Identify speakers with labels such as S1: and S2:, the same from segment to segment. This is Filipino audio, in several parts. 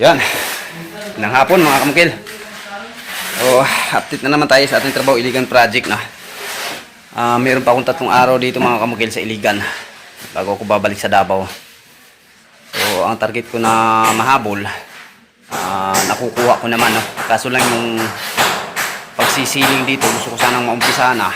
S1: Yan. Ng hapon mga kamukil. O, update na naman tayo sa ating trabaho Iligan project na. Meron pa akong 3 araw dito mga kamukil sa Iligan bago ako babalik sa Davao. So, ang target ko na mahabol, nakukuha ko naman. No? Kaso lang yung pagsisiling dito, gusto ko sanang maumpisa na.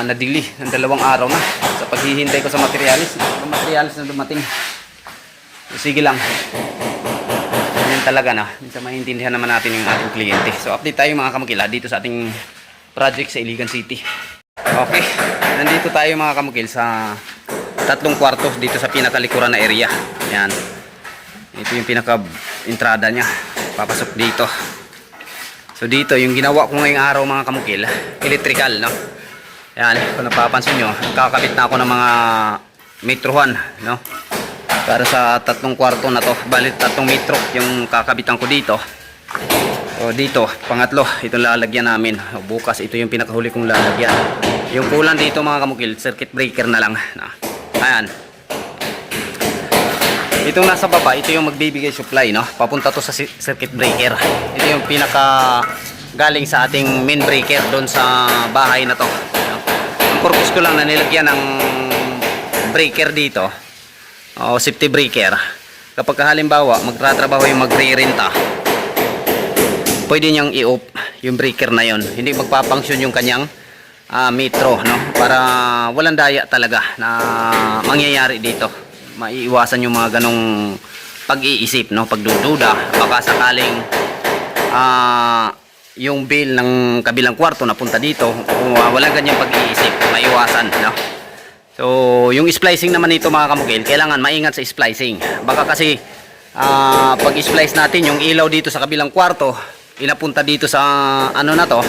S1: Nadili ng 2 araw na sa paghihintay ko sa materialis na dumating. So, sige lang. Yan talaga na. Minsan maintindihan naman natin yung ating kliyente. So update tayo mga kamukil dito sa ating project sa Iligan City. Okay. Nandito tayo mga kamukil sa 3 kwarto dito sa pinakalikuran na area. Yan. Ito yung pinaka-entrada niya. Papasok dito. So dito yung ginawa ko ngayong araw mga kamukil, electrical, no? Yan, kung napapansin nyo, kakabit na ako ng mga metrohan, no? Para sa 3 kwarto na to, balit 3 metro yung kakabitan ko dito. So dito, pangatlo, ito lalagyan namin. Bukas ito yung pinakahuli kong lalagyan. Yung kulang dito mga kamukil, circuit breaker na lang. Ayan. Itong nasa baba, ito yung magbibigay supply, no? Papunta to sa circuit breaker. Ito yung pinaka galing sa ating main breaker doon sa bahay na to. Ang purpose ko lang na nilagyan ng breaker dito, o safety breaker, kapag halimbawa magtatrabaho yung magre-renta, pwede niyang i-off yung breaker na yon, hindi magpapunction yung kanyang metro, no? Para walang daya talaga na mangyayari dito, maiiwasan yung mga ganong pag-iisip, no? Pagdududa, baka sakaling yung bill ng kabilang kwarto napunta dito, kung walang ganyang pag-iisip, maiwasan, no? So, yung splicing naman nito mga kamukil, kailangan maingat sa splicing. Baka kasi pag-splice natin yung ilaw dito sa kabilang kwarto, inapunta dito sa ano na to,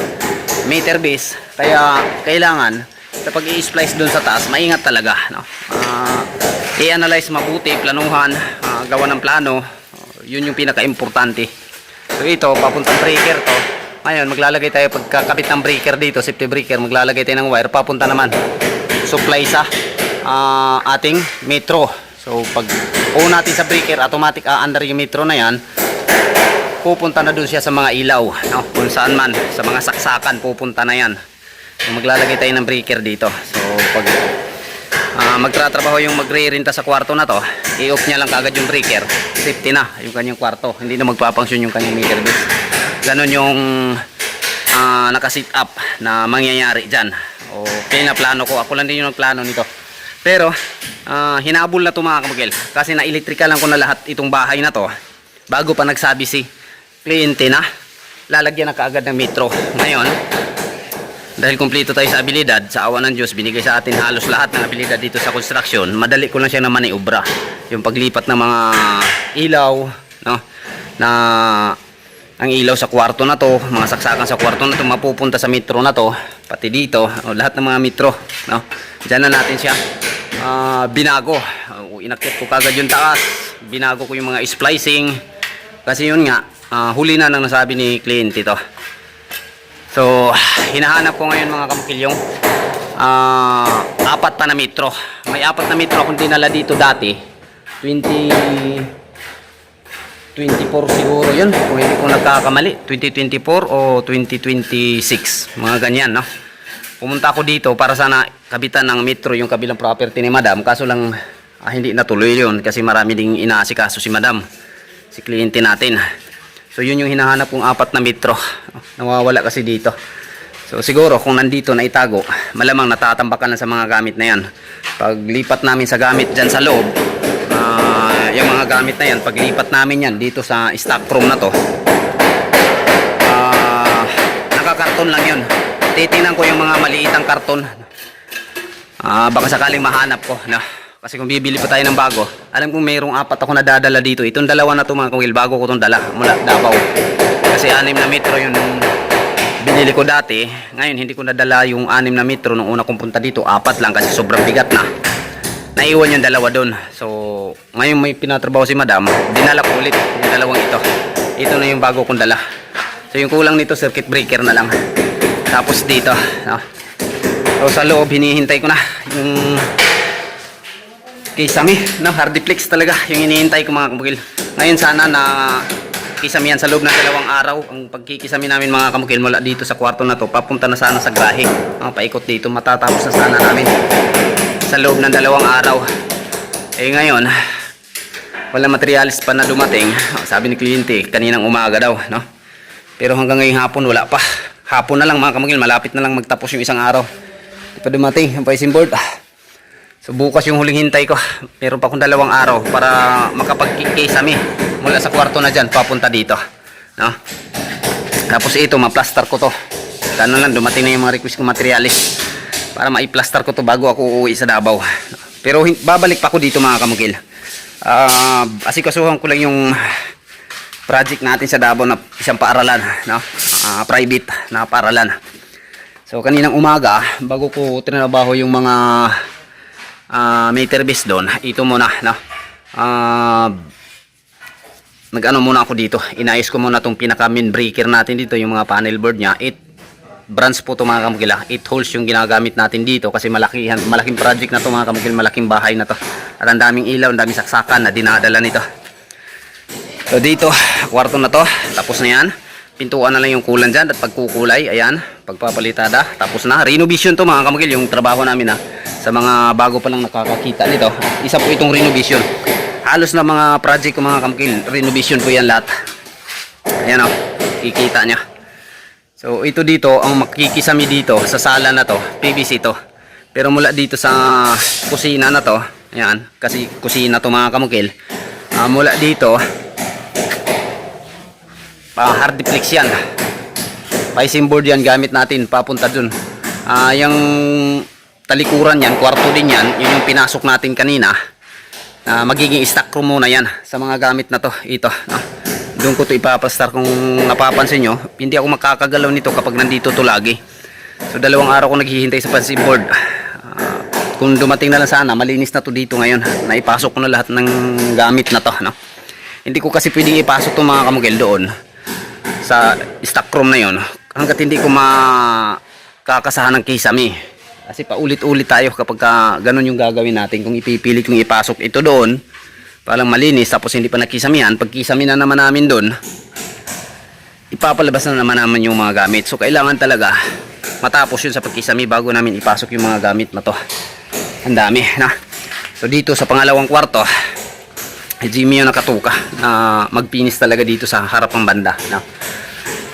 S1: meter base. Kaya kailangan sa pag-i-splice doon sa taas, maingat talaga, no? I-analyze mabuti, planuhan, gawa ng plano. Yun yung pinaka-importante. So ito, papuntang breaker to. Ngayon, maglalagay tayo pagkakabit ng breaker dito, safety breaker, maglalagay tayo ng wire, papunta naman supply sa ating metro. So pag on natin sa breaker, automatic under yung metro na yan, pupunta na dun siya sa mga ilaw, no? Kung saan man, sa mga saksakan pupunta na yan. So maglalagay tayo ng breaker dito. So pag magtratrabaho yung magre-renta sa kwarto na to, i-off niya lang kagad yung breaker, safety na yung kanyang kwarto, hindi na magpapangsyon yung kanyang meter base. Ganon yung nakasit up na mangyayari dyan. Okay na plano ko. Ako lang din yung nagplano nito. Pero hinabol na ito mga kamukil. Kasi na-electricalan ko na lahat itong bahay na to bago pa nagsabi si kliyente na lalagyan na kaagad ng metro. Ngayon, dahil kumpleto tayo sa abilidad, sa awa ng Diyos, binigay sa atin halos lahat ng abilidad dito sa construction. Madali ko lang siya na maniobra. Yung paglipat ng mga ilaw, no? Na ang ilaw sa kwarto na to, mga saksakan sa kwarto na to, mapupunta sa metro na to, pati dito, lahat ng mga metro, no? Diyan na natin siya binago. Inakyat ko kagad yung taas, binago ko yung mga splicing, kasi yun nga, huli na nang nasabi ni kliyente to. So hinahanap ko ngayon mga kamukil yung 4 pa na metro. May 4 na metro akong dinala dito dati, 2024 siguro yun, kung hindi ko nagkakamali, 2024 o 2026, mga ganyan, no? Pumunta ako dito para sana kabitan ng metro yung kabilang property ni madam, kaso lang hindi natuloy yun kasi marami ding inaasikaso si madam, si kliyente natin. So yun yung hinahanap kong 4 na metro, nawawala kasi dito. So siguro kung nandito na itago, malamang natatambakan lang sa mga gamit na yan. Paglipat namin sa gamit dyan sa loob, yung mga gamit na yan, paglipat namin yan dito sa stock room na to, nakakarton lang yun. Titingnan ko yung mga maliitang karton, baka sakaling mahanap ko, no? Kasi kung bibili pa tayo ng bago, alam kong mayroong 4 ako nadadala dito. Itong 2 na to mga kungil, bago ko itong dala mula Davao, kasi 6 na metro yung binili ko dati. Ngayon hindi ko nadala yung 6 na metro nung una kong punta dito, 4 lang kasi sobrang bigat na. Naiwan yung 2 doon. So ngayon may pinatrabaho si madam, dinala ko ulit yung 2 ito. Ito na yung bago kong dala. So yung kulang nito, circuit breaker na lang. Tapos dito, no? So sa loob hinihintay ko na yung kisame, no? Hardiplex talaga yung iniintay ko mga kamukil. Ngayon sana na kisame yan sa loob ng 2 araw. Ang pagkikisame namin mga kamukil mula dito sa kwarto na to, papunta na sana sa grahe. Paikot dito, matatapos na sana namin sa loob ng 2 araw. Eh ngayon, wala materialis pa na dumating. Sabi ni kliyente, kaninang umaga daw, no? Pero hanggang ngayong hapon, wala pa. Hapon na lang mga kamukil, malapit na lang magtapos yung 1 araw. Di pa dumating ang pricing board. So bukas yung huling hintay ko. Meron pa akong 2 araw para makapag-kisame mula sa kwarto na dyan papunta dito, no? Tapos ito, ma-plaster ko to. Kano lang, dumating na yung mga request kong materialis para ma-plaster ko to bago ako uuwi sa Davao. Pero babalik pa ako dito mga kamukil. Asikasuhan ko lang yung project natin sa Davao na isang paaralan, no? Private na paaralan. So kaninang umaga bago ko trinabaho yung mga meter base doon, ito muna, no? Nag-ano muna ako dito, inayos ko muna tong pinaka main breaker natin dito, yung mga panel board nya. 8 branch po to mga kamukil, 8 holes yung ginagamit natin dito kasi malaking project na to mga kamukil, malaking bahay na to at ang daming ilaw, ang daming saksakan na dinadala nito. So dito, kwarto na to, tapos na yan. Pintuan na lang yung kulan dyan at pagkukulay, ayan, pagpapalitada, tapos na. Renovation to mga kamukil, yung trabaho namin sa mga bago pa lang nakakakita nito. Isa po itong renovation. Halos na mga project ko mga kamukil, renovation po yan lahat. Ayan o, kikita nyo. So ito dito, ang makikisami dito sa sala na to, PVC to. Pero mula dito sa kusina na to, ayan, kasi kusina to mga kamukil, mula dito, hardiplex yan. Pricing board yan, gamit natin papunta dun. Yung talikuran yan, kwarto din yan, yun yung pinasok natin kanina. Magiging stock room muna yan sa mga gamit na to. Ito, no? Doon ko to ipapastar. Kung napapansin nyo, hindi ako makakagalaw nito kapag nandito to lagi. So 2 araw ko naghihintay sa pricing board. Kung dumating na lang sana, malinis na to dito ngayon. Naipasok ko na lahat ng gamit na to, no? Hindi ko kasi pwedeng ipasok to mga kamukil doon sa stock room na yon hanggat hindi ko makakasahan ng kisame. Kasi paulit-ulit tayo kapag ganun yung gagawin natin. Kung ipipilit kong ipasok ito doon parang malinis tapos hindi pa nakisamihan, pag kisame na naman namin doon, ipapalabas na naman naman yung mga gamit. So kailangan talaga matapos yun sa pagkisame bago namin ipasok yung mga gamit na to. Ang dami na. So dito sa pangalawang kwarto, Jimmy yung nakatuka na magpinis talaga dito sa harapang banda, no?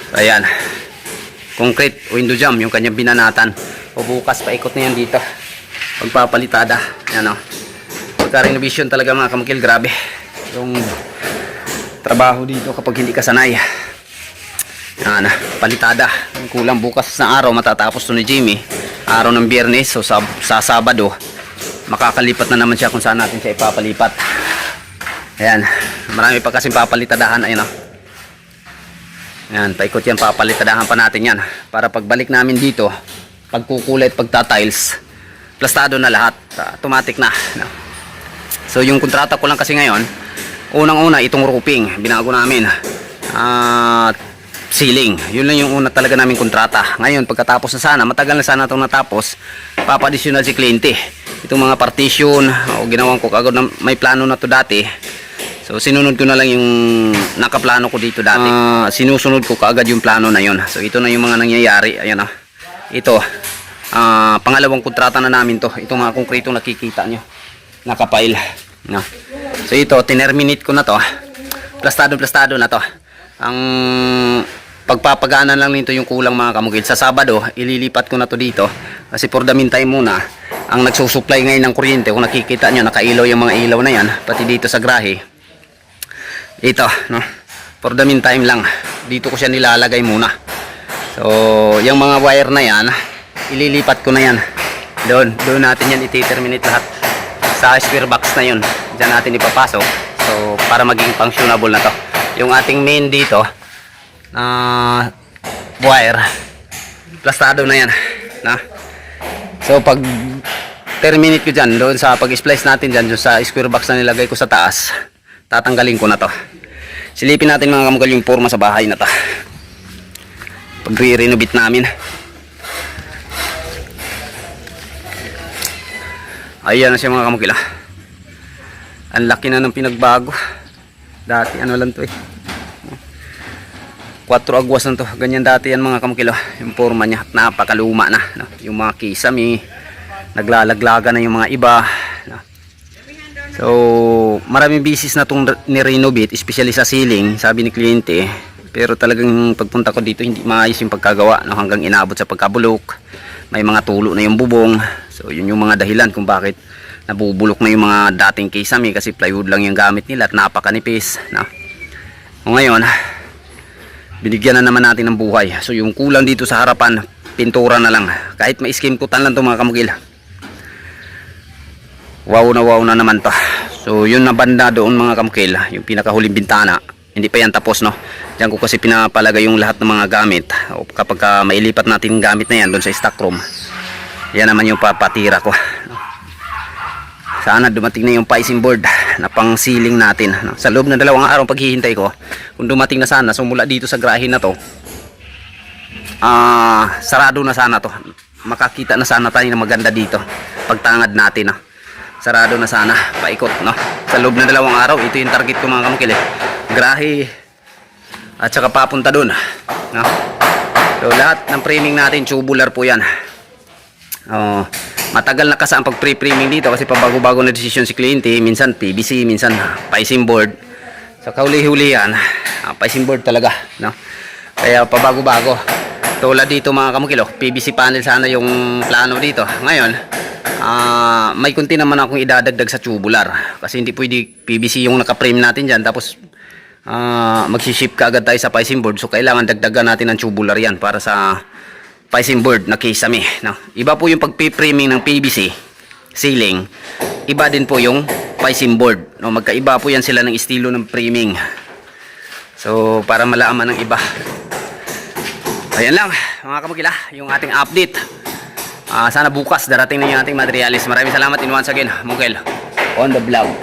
S1: So, ayan, concrete window jam yung kanyang binanatan. O bukas paikot na yan dito, pagpapalitada. Ayan, no? Pagka renovation talaga mga kamukil, grabe yung trabaho dito kapag hindi ka sanay. Ayan, palitada. Kulang bukas na araw matatapos to ni Jimmy, araw ng Biyernes. So sa Sabado makakalipat na naman siya kung saan natin siya ipapalipat. Ayan, marami pa kasing papalitadahan. Ayun, oh. Ayan, paikot yan, papalitadahan pa natin yan para pagbalik namin dito, pagkukulay at pagtatiles, plastado na lahat, automatic na, no? So yung kontrata ko lang kasi ngayon, unang-una itong roofing, binago namin, ceiling, yun lang yung una talaga namin kontrata. Ngayon pagkatapos na sana, matagal na sana itong natapos, papa-additional si kliyente. Itong mga partition, ginawan ko kagad na may plano na to dati. So sinunod ko na lang yung nakaplano ko dito dati. Sinusunod ko kaagad yung plano na yon. So ito na yung mga nangyayari. Ayan, ito, pangalawang kontrata na namin to. Itong mga konkretong nakikita nyo, nakapail, no? So ito, tinerminate ko na to. Plastado na to. Ang pagpapagana lang nito yung kulang mga kamukil. Sa Sabado, ililipat ko na to dito. Kasi for the meantime muna, ang nagsusupply ngayon ng kuryente, kung nakikita nyo, nakailaw yung mga ilaw na yan, pati dito sa grahe. Ito, no? For the meantime lang, dito ko siya nilalagay muna. So, yung mga wire na yan, ililipat ko na yan. Doon natin yan iti-terminate lahat. Sa square box na yun, dyan natin ipapasok. So, para maging functionable na to. Yung ating main dito, wire, plastado na yan, no? So, pag terminate ko dyan, doon sa pag-splice natin dyan, sa square box na nilagay ko sa taas, tatanggalin ko na to. Silipin natin mga kamukil yung forma sa bahay na to pag re-renovate namin. Ayan na siya mga kamukil, Ang laki na ng pinagbago. Dati ano lang to eh. 4 agwas lang to. Ganyan dati yan mga kamukil. Yung forma niya. Napakaluma na. No? Yung mga kisame. Naglalaglaga na yung mga iba. No? So, maraming bisis na itong nirenovate. Especially sa ceiling. Sabi ni kliyente. Pero talagang pagpunta ko dito hindi maayos yung pagkagawa. No? Hanggang inabot sa pagkabulok. May mga tulo na yung bubong. So, yun yung mga dahilan kung bakit nabubulok na yung mga dating kisame. Kasi plywood lang yung gamit nila at napakanipis. No? O ngayon, binigyan na naman natin ng buhay. So yung kulang dito sa harapan, pintura na lang. Kahit may skim kutan lang to mga kamukil. Wow na naman to. So yun na banda doon mga kamukil, yung pinakahuling bintana. Hindi pa yan tapos no. Diyan ko kasi pinapalagay yung lahat ng mga gamit. O kapag mailipat natin yung gamit na yan doon sa stock room. Yan naman yung papatira ko. Sana dumating na yung picing board na pang ceiling natin. Sa loob ng 2 araw paghihintay ko, kung dumating na sana, so mula dito sa grahe na to, sarado na sana to. Makakita na sana tayo na maganda dito. Pagtangad natin. Sarado na sana, paikot. No? Sa loob ng 2 araw, ito yung target ko mga kamukil. Grahe at saka papunta dun. No? So lahat ng framing natin, tubular po yan. Matagal na kasi ang pag-pre-framing dito kasi pabago-bago na desisyon si kliyente. Minsan PVC, minsan picing board. So kauli-huli yan, picing board talaga, no? Kaya pabago-bago. Tulad dito mga kamukil, PVC panel sana yung plano dito. Ngayon, may kunti naman akong idadagdag sa tubular. Kasi hindi pwede PVC yung naka-frame natin dyan. Tapos magsiship ka agad tayo sa picing board. So kailangan dagdagan natin ng tubular yan para sa picing board na kisame, no? Iba po yung pag-framing ng PVC ceiling, iba din po yung picing board, no? Magkaiba po yan sila ng estilo ng framing. So para malaman ng iba. Ayan lang mga kamukila, yung ating update. Sana bukas darating na yung ating materialis. Maraming salamat in once again, Mungkel on the vlog.